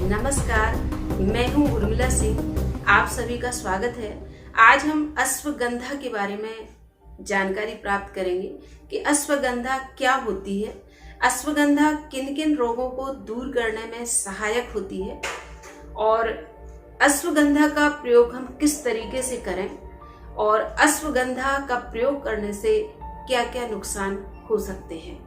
नमस्कार, मैं हूं उर्मिला सिंह। आप सभी का स्वागत है। आज हम अश्वगंधा के बारे में जानकारी प्राप्त करेंगे कि अश्वगंधा क्या होती है, अश्वगंधा किन किन रोगों को दूर करने में सहायक होती है और अश्वगंधा का प्रयोग हम किस तरीके से करें और अश्वगंधा का प्रयोग करने से क्या क्या नुकसान हो सकते हैं।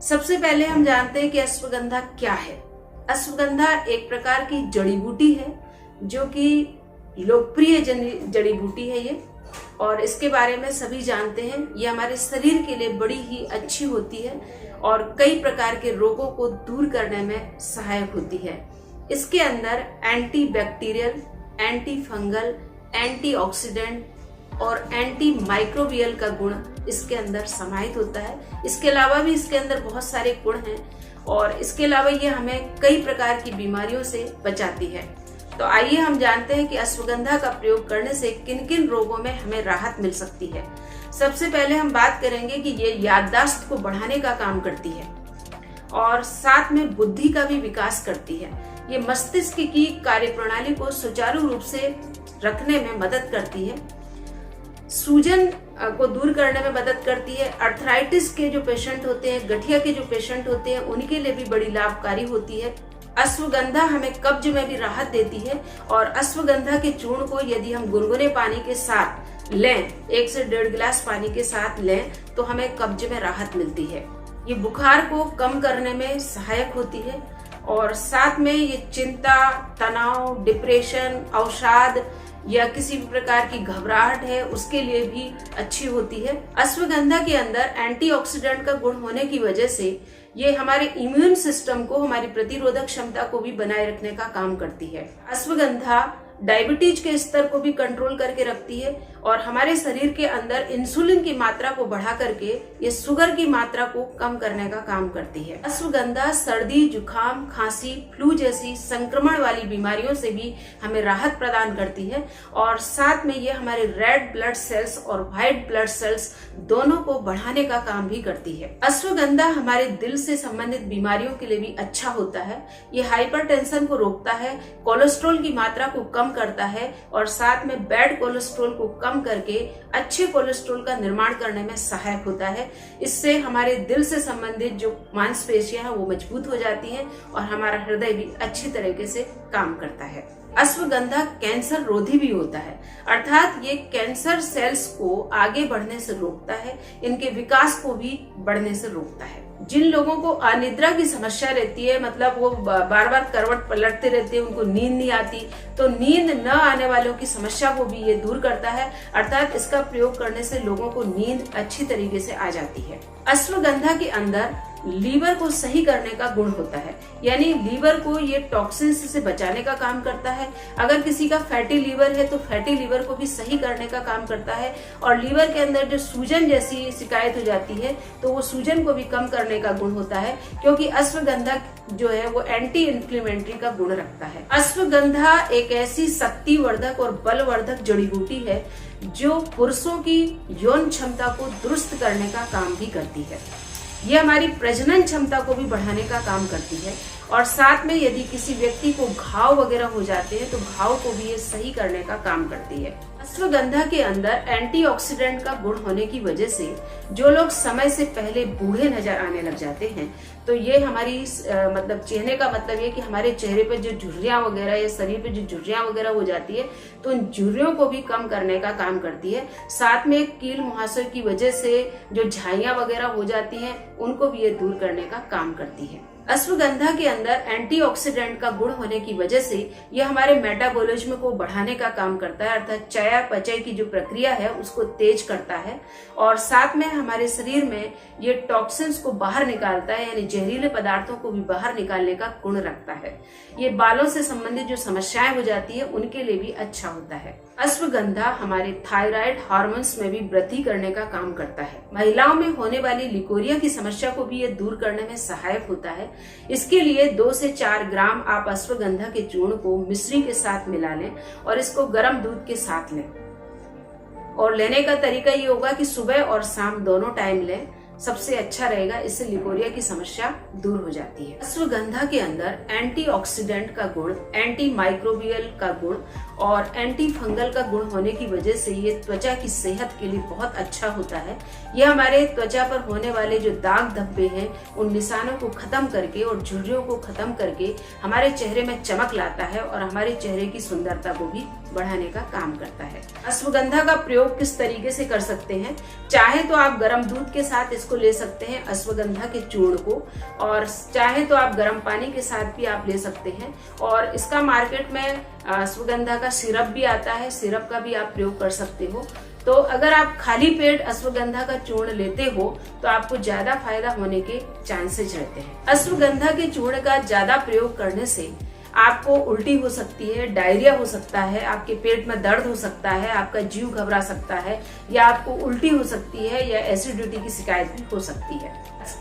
सबसे पहले हम जानते हैं कि अश्वगंधा क्या है। अश्वगंधा एक प्रकार की जड़ी बूटी है जो कि लोकप्रिय जड़ी बूटी है ये, और इसके बारे में सभी जानते हैं। ये हमारे शरीर के लिए बड़ी ही अच्छी होती है और कई प्रकार के रोगों को दूर करने में सहायक होती है। इसके अंदर anti bacterial, anti fungal, antioxidant और एंटी माइक्रोबियल का गुण इसके अंदर समाहित होता है। इसके अलावा भी इसके अंदर बहुत सारे गुण हैं और इसके अलावा ये हमें कई प्रकार की बीमारियों से बचाती है। तो आइए हम जानते हैं कि अश्वगंधा का प्रयोग करने से किन किन रोगों में हमें राहत मिल सकती है। सबसे पहले हम बात करेंगे कि ये याददाश्त को बढ़ाने का काम करती है और साथ में बुद्धि का भी विकास करती है। ये मस्तिष्क की कार्यप्रणाली को सुचारू रूप से रखने में मदद करती है, सूजन को दूर करने में मदद करती है। अर्थराइटिस के जो पेशेंट होते हैं, गठिया के जो पेशेंट होते हैं, उनके लिए भी बड़ी लाभकारी होती है। अश्वगंधा हमें कब्ज में भी राहत देती है और अश्वगंधा के चूर्ण को यदि हम गुनगुने पानी के साथ लें, 1 से 1.5 गिलास पानी के साथ लें, तो हमें कब्ज में राहत मिलती है। ये बुखार को कम करने में सहायक होती है और साथ में ये चिंता, तनाव, डिप्रेशन, अवसाद या किसी भी प्रकार की घबराहट है उसके लिए भी अच्छी होती है। अश्वगंधा के अंदर एंटीऑक्सीडेंट का गुण होने की वजह से ये हमारे इम्यून सिस्टम को, हमारी प्रतिरोधक क्षमता को भी बनाए रखने का काम करती है। अश्वगंधा डायबिटीज के स्तर को भी कंट्रोल करके रखती है और हमारे शरीर के अंदर इंसुलिन की मात्रा को बढ़ा करके ये शुगर की मात्रा को कम करने का काम करती है। अश्वगंधा सर्दी, जुकाम, खांसी, फ्लू जैसी संक्रमण वाली बीमारियों से भी हमें राहत प्रदान करती है और साथ में ये हमारे रेड ब्लड सेल्स और व्हाइट ब्लड सेल्स दोनों को बढ़ाने का काम भी करती है। अश्वगंधा हमारे दिल से संबंधित बीमारियों के लिए भी अच्छा होता है। ये हाइपरटेंशन को रोकता है, कोलेस्ट्रॉल की मात्रा को कम करता है और साथ में बैड कोलेस्ट्रॉल को कम करके अच्छे कोलेस्ट्रॉल का निर्माण करने में सहायक होता है। इससे हमारे दिल से संबंधित जो मांसपेशियां हैं वो मजबूत हो जाती हैं और हमारा हृदय भी अच्छी तरीके से काम करता है। अश्वगंधा कैंसर रोधी भी होता है, अर्थात ये कैंसर सेल्स को आगे बढ़ने से रोकता है, इनके विकास को भी बढ़ने से रोकता है। जिन लोगों को अनिद्रा की समस्या रहती है, मतलब वो बार बार करवट पलटते रहते हैं, उनको नींद नहीं आती, तो नींद न आने वालों की समस्या को भी ये दूर करता है। अर्थात इसका प्रयोग करने से लोगों को नींद अच्छी तरीके से आ जाती है। अश्वगंधा के अंदर लीवर को सही करने का गुण होता है, यानी लीवर को ये टॉक्सिन्स से बचाने का काम करता है। अगर किसी का फैटी लीवर है तो फैटी लीवर को भी सही करने का काम करता है और लीवर के अंदर जो सूजन जैसी शिकायत हो जाती है तो वो सूजन को भी कम करने का गुण होता है, क्योंकि अश्वगंधा जो है वो एंटी इन्फ्लेमेटरी का गुण रखता है। अश्वगंधा एक ऐसी शक्तिवर्धक और बलवर्धक जड़ी बूटी है जो पुरुषों की यौन क्षमता को दुरुस्त करने का काम भी करती है। ये हमारी प्रजनन क्षमता को भी बढ़ाने का काम करती है और साथ में यदि किसी व्यक्ति को घाव वगैरह हो जाते हैं तो घाव को भी ये सही करने का काम करती है। अश्वगंधा के अंदर एंटीऑक्सीडेंट का गुण होने की वजह से जो लोग समय से पहले बूढ़े नजर आने लग जाते हैं, तो ये हमारी मतलब चेहरे का मतलब ये कि हमारे चेहरे पे जो झुर्रियां वगैरह या शरीर पे जो झुर्रियां वगैरह हो जाती है तो उन झुर्रियों को भी कम करने का काम करती है। साथ में कील मुहासे की वजह से जो झाइयां वगैरह हो जाती हैं उनको भी ये दूर करने का काम करती है। अश्वगंधा के अंदर एंटीऑक्सीडेंट का गुण होने की वजह से यह हमारे मेटाबॉलिज्म को बढ़ाने का काम करता है, अर्थात चयापचय की जो प्रक्रिया है उसको तेज करता है और साथ में हमारे शरीर में ये टॉक्सिन्स को बाहर निकालता है, यानी जहरीले पदार्थों को भी बाहर निकालने का गुण रखता है। ये बालों से संबंधित जो समस्याएं हो जाती है उनके लिए भी अच्छा होता है। अश्वगंधा हमारे थायराइड हार्मोन्स में भी वृद्धि करने का काम करता है। महिलाओं में होने वाली लिकोरिया की समस्या को भी ये दूर करने में सहायक होता है। इसके लिए 2 से 4 ग्राम आप अश्वगंधा के चूर्ण को मिश्री के साथ मिला लें और इसको गर्म दूध के साथ लें और लेने का तरीका ये होगा कि सुबह और शाम दोनों टाइम लें। सबसे अच्छा रहेगा। इससे लिकोरिया की समस्या दूर हो जाती है। अश्वगंधा के अंदर एंटीऑक्सीडेंट का गुण, एंटी माइक्रोबियल का गुण और एंटी फंगल का गुण होने की वजह से ये त्वचा की सेहत के लिए बहुत अच्छा होता है। यह हमारे त्वचा पर होने वाले जो दाग धब्बे हैं उन निशानों को खत्म करके और झुर्रियों को खत्म करके हमारे चेहरे में चमक लाता है और हमारे चेहरे की सुंदरता को भी बढ़ाने का काम करता है। अश्वगंधा का प्रयोग किस तरीके से कर सकते हैं? चाहे तो आप गर्म दूध के साथ इसको ले सकते हैं, अश्वगंधा के चूर्ण को, और चाहे तो आप गर्म पानी के साथ भी आप ले सकते हैं। और इसका मार्केट में अश्वगंधा का सिरप भी आता है, सिरप का भी आप प्रयोग कर सकते हो। तो अगर आप खाली पेट अश्वगंधा का चूर्ण लेते हो तो आपको ज्यादा फायदा होने के चांसेस रहते हैं। अश्वगंधा के चूर्ण का ज्यादा प्रयोग करने से आपको उल्टी हो सकती है, डायरिया हो सकता है, आपके पेट में दर्द हो सकता है, आपका जीव घबरा सकता है, या आपको उल्टी हो सकती है, या एसिडिटी की शिकायत भी हो सकती है।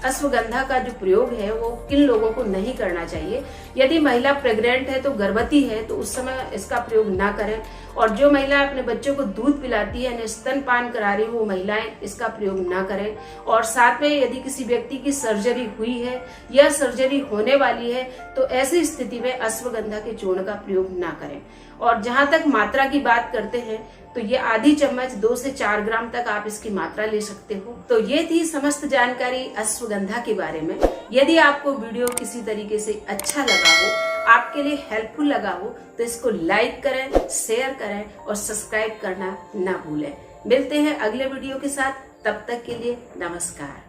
अश्वगंधा का जो प्रयोग है वो किन लोगों को नहीं करना चाहिए? यदि महिला प्रेग्नेंट है तो गर्भवती है तो उस समय इसका प्रयोग ना करें, और जो महिला अपने बच्चों को दूध पिलाती है यानी स्तनपान करा रही वो महिलाएं इसका प्रयोग ना करें। और साथ में यदि किसी व्यक्ति की सर्जरी हुई है या सर्जरी होने वाली है तो ऐसी स्थिति में अश्वगंधा के चूर्ण का प्रयोग ना करें। और जहां तक मात्रा की बात करते हैं तो ये आधी चम्मच 2 से 4 ग्राम तक आप इसकी मात्रा ले सकते हो। तो ये थी समस्त जानकारी अश्वगंधा के बारे में। यदि आपको वीडियो किसी तरीके से अच्छा लगा हो, आपके लिए हेल्पफुल लगा हो, तो इसको लाइक करें, शेयर करें और सब्सक्राइब करना ना भूलें। मिलते हैं अगले वीडियो के साथ, तब तक के लिए नमस्कार।